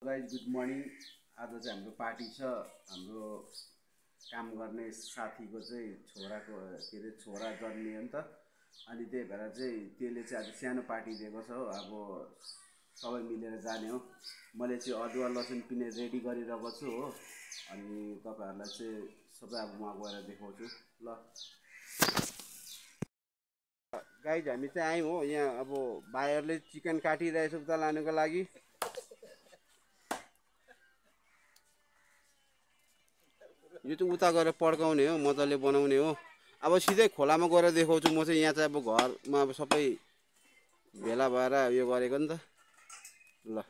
Guys good morning. आज चाहिँ हाम्रो पार्टी छ। हाम्रो काम गर्ने साथीको चाहिँ छोराको के अरे छोरा जन्मियो नि त, अनि त्यही भएर चाहिँ त्यसले चाहिँ आज सानो पार्टी दिएको छ हो। अब सबै मिलेर जाने हो। मैले चाहिँ अदुवा लसुन पिने रेडी गरिरहेको छु हो। अनि तपाईँहरूलाई चाहिँ सबै अब म गएर देखाउँछु ल। गाइज हामी चाहिँ आयौँ हो यहाँ। अब भाइहरूले चिकन काटिरहेछ उता लानुको लागि। यो चाहिँ उता गएर पड्काउने हो, मजाले बनाउने हो। अब सिधै खोलामा गएर देखाउँछु म चाहिँ। यहाँ चाहिँ अब घरमा अब सबै भेला भएर यो गरेको नि त ल।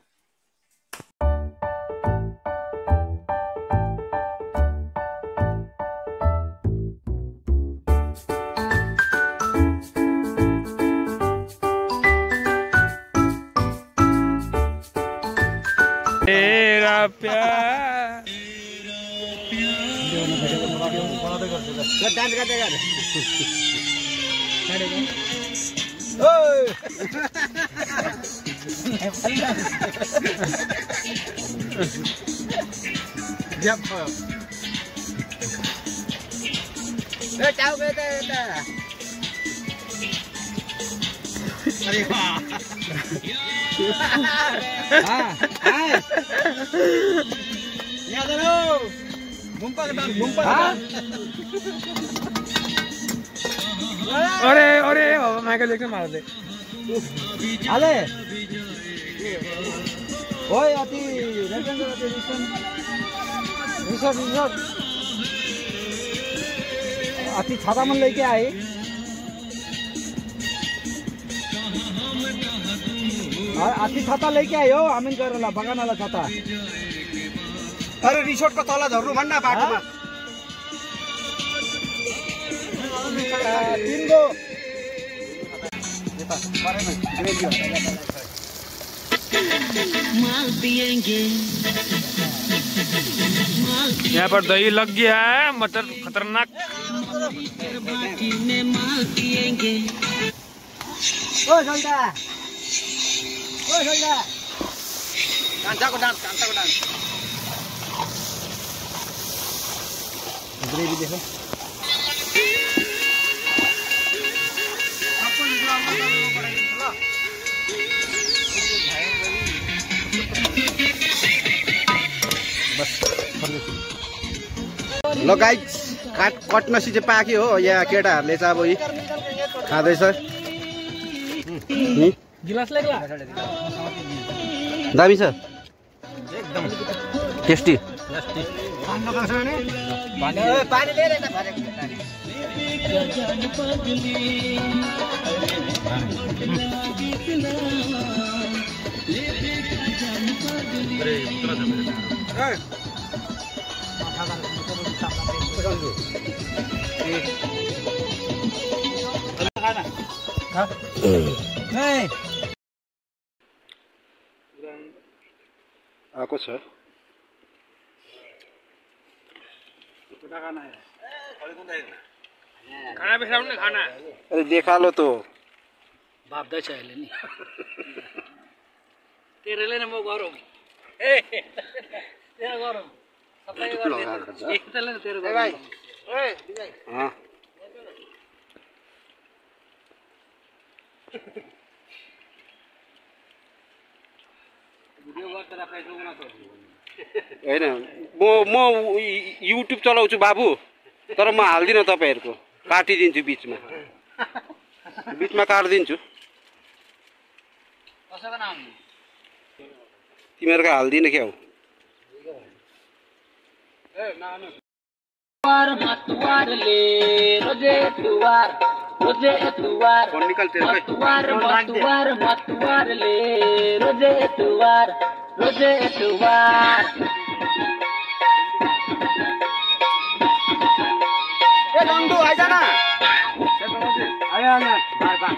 तेरा प्यार डान्स गर्दै गर। टाउको यता यता। अरे वाह यहाँ जानु घुम्पा डान्स घुम्पा। अरे अरे बाबा माइकल जैक्सन मार्दै हाले ओए अति रिसोर्ट अति छाता मन लेके आए। अति छाता लेके आयो आमिन गरेर बगानला छाता। अरे रिसोर्टको तल झर्नु भन्न बाटोमा। तिनको यहाँ पर दही लग गया है, मटर खतरनाक। ओ जल्दा ओ जल्दा कान्छाको डान्स कान्छाको डान्स। ग्रेभी देखो ल गाइज कट्नसी चाहिँ पाक्यो हो। यहाँ केटाहरूले चाहिँ अब यी खाँदैछ। गिलास लाग्ला दामी छ एकदम टेस्टी। पानी ले रहेछ आएको छ। खाना बिसाउनु खाना। अरे देखालो त भाप्दैछ अहिले नि तेरोले नै म गरौँ ए तेरो गरौँ सबै गर्छ एकतले तेरो गरौँ। भाइ ए विजय भिडियो गर्दा फेसबुकमा छोड्छु होइन म युट्युब चलाउँछु बाबु, तर म हाल्दिनँ तपाईँहरूको। काटिदिन्छु बिचमा बिचमा काटिदिन्छु। कसैको नाम तिमीहरूको हाल्दिनँ क्या हो। फोन निकाल तेरो नंदू आइजा ना। आयो बाय बाय